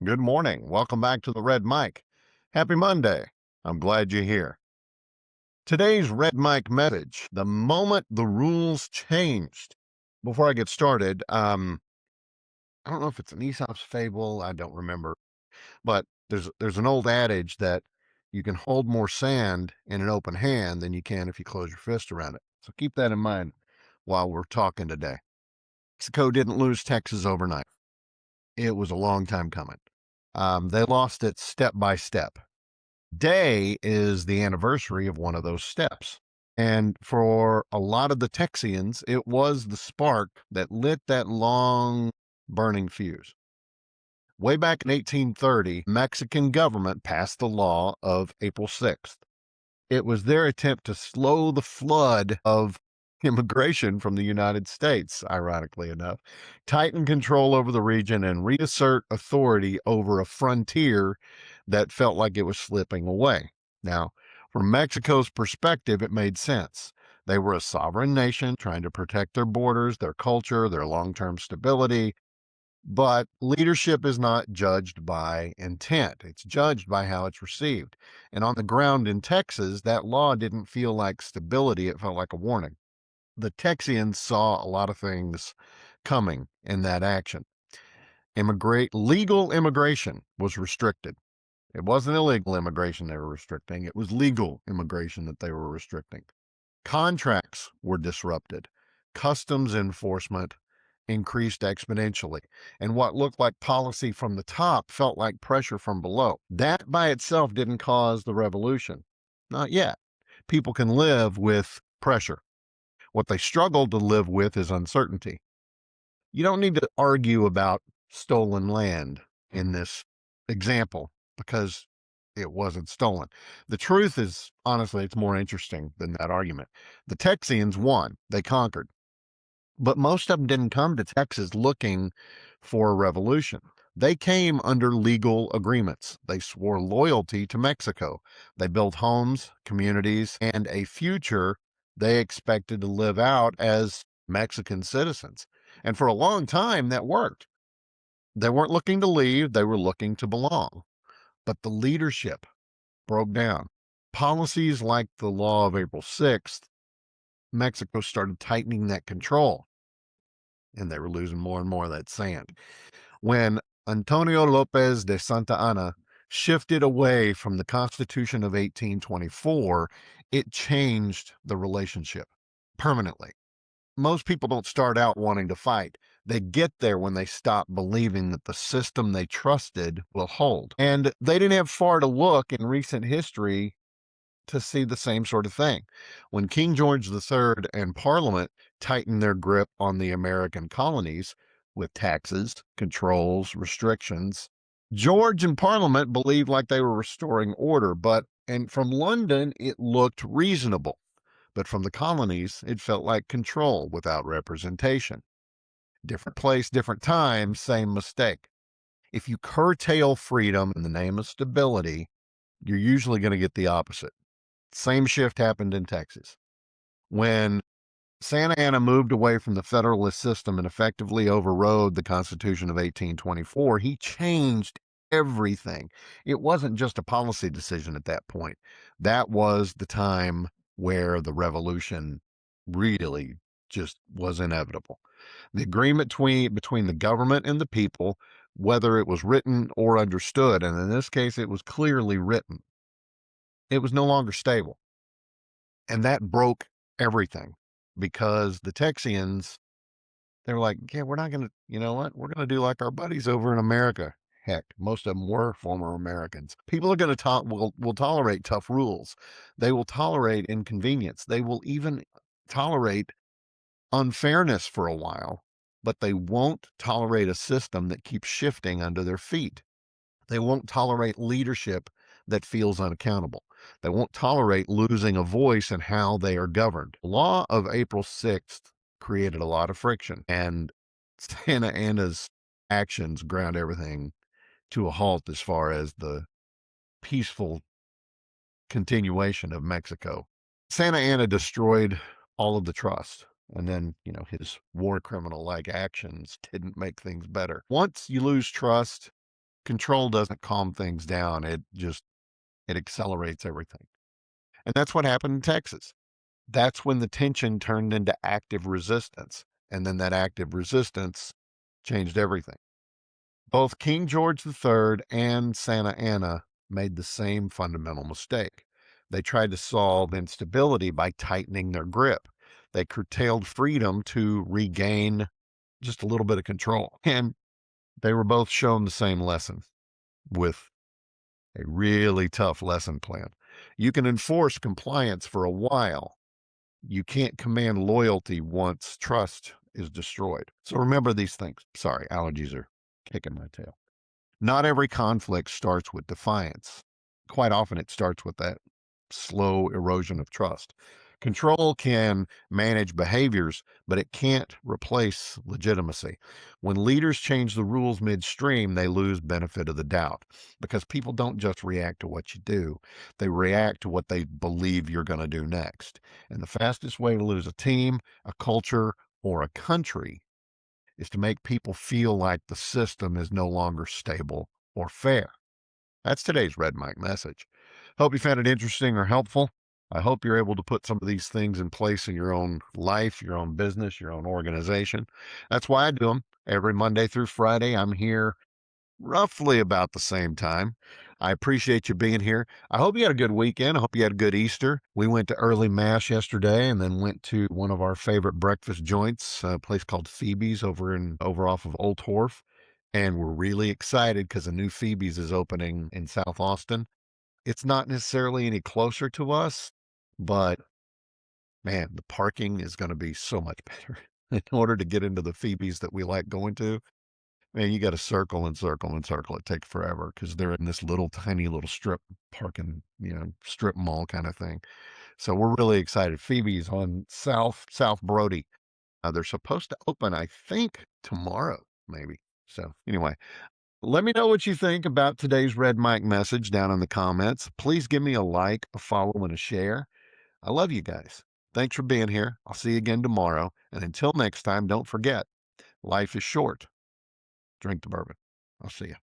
Good morning. Welcome back to the Red Mic. Happy Monday. I'm glad you're here. Today's Red Mic message, the moment the rules changed. Before I get started, I don't know if it's an Aesop's fable, I don't remember, but there's an old adage that you can hold more sand in an open hand than you can if you close your fist around it. So keep that in mind while we're talking today. Mexico didn't lose Texas overnight. It was a long time coming. They lost it step by step. Day is the anniversary of one of those steps. And for a lot of the Texians, it was the spark that lit that long burning fuse. Way back in 1830, Mexican government passed the law of April 6th. It was their attempt to slow the flood of immigration from the United States, ironically enough, tighten control over the region, and reassert authority over a frontier that felt like it was slipping away. Now, from Mexico's perspective, it made sense. They were a sovereign nation trying to protect their borders, their culture, their long term stability. But leadership is not judged by intent, it's judged by how it's received. And on the ground in Texas, that law didn't feel like stability, it felt like a warning. The Texians saw a lot of things coming in that action. Legal immigration was restricted. It wasn't illegal immigration they were restricting, it was legal immigration that they were restricting. Contracts were disrupted. Customs enforcement increased exponentially. And what looked like policy from the top felt like pressure from below. That by itself didn't cause the revolution. Not yet. People can live with pressure. What they struggle to live with is uncertainty. You don't need to argue about stolen land in this example because it wasn't stolen. The truth is, honestly, it's more interesting than that argument. The Texians won, they conquered, but most of them didn't come to Texas looking for a revolution. They came under legal agreements. They swore loyalty to Mexico. They built homes, communities, and a future they expected to live out as Mexican citizens. And for a long time, that worked. They weren't looking to leave, they were looking to belong. But the leadership broke down. Policies like the law of April 6th, Mexico started tightening that control, and they were losing more and more of that sand. When Antonio Lopez de Santa Anna shifted away from the Constitution of 1824, it changed the relationship permanently. Most people don't start out wanting to fight. They get there when they stop believing that the system they trusted will hold. And they didn't have far to look in recent history to see the same sort of thing. When King George III and Parliament tightened their grip on the American colonies with taxes, controls, restrictions, George and Parliament believed like they were restoring order, and from London, it looked reasonable. But from the colonies, it felt like control without representation. Different place, different time, same mistake. If you curtail freedom in the name of stability, you're usually going to get the opposite. Same shift happened in Texas. When Santa Anna moved away from the Federalist system and effectively overrode the Constitution of 1824, he changed everything. It wasn't just a policy decision at that point. That was the time where the revolution really just was inevitable. The agreement between the government and the people, whether it was written or understood, and in this case, it was clearly written, it was no longer stable. And that broke everything because the Texians, they were like, yeah, we're not going to, you know what? We're going to do like our buddies over in America. Heck, most of them were former Americans. People are going to will tolerate tough rules. They will tolerate inconvenience. They will even tolerate unfairness for a while, but they won't tolerate a system that keeps shifting under their feet. They won't tolerate leadership that feels unaccountable. They won't tolerate losing a voice in how they are governed. The law of April 6th created a lot of friction, and Santa Anna's actions ground everything to a halt as far as the peaceful continuation of Mexico. Santa Anna destroyed all of the trust. And then, his war criminal like actions didn't make things better. Once you lose trust, Control doesn't calm things down. It accelerates everything. And that's what happened in Texas. That's when the tension turned into active resistance. And then that active resistance changed everything. Both King George III and Santa Anna made the same fundamental mistake. They tried to solve instability by tightening their grip. They curtailed freedom to regain just a little bit of control. And they were both shown the same lesson with a really tough lesson plan. You can enforce compliance for a while. You can't command loyalty once trust is destroyed. So remember these things. Sorry, allergies are kicking my tail. Not every conflict starts with defiance. Quite often it starts with that slow erosion of trust. Control can manage behaviors, but it can't replace legitimacy. When leaders change the rules midstream, they lose benefit of the doubt because people don't just react to what you do, they react to what they believe you're going to do next. And the fastest way to lose a team, a culture, or a country is to make people feel like the system is no longer stable or fair. That's today's Red Mike message. Hope you found it interesting or helpful. I hope you're able to put some of these things in place in your own life, your own business, your own organization. That's why I do them every Monday through Friday. I'm here roughly about the same time. I appreciate you being here. I hope you had a good weekend. I hope you had a good Easter. We went to early mass yesterday and then went to one of our favorite breakfast joints, a place called Phoebe's over off of Old Horf. And we're really excited because a new Phoebe's is opening in South Austin. It's not necessarily any closer to us, but man, the parking is going to be so much better. In order to get into the Phoebe's that we like going to, man, you got to circle and circle and circle. It takes forever because they're in this little tiny little strip parking, strip mall kind of thing. So we're really excited. Phoebe's on South Brody. They're supposed to open, I think, tomorrow, maybe. So anyway, let me know what you think about today's Red Mike message down in the comments. Please give me a like, a follow, and a share. I love you guys. Thanks for being here. I'll see you again tomorrow. And until next time, don't forget, life is short. Drink the bourbon. I'll see you.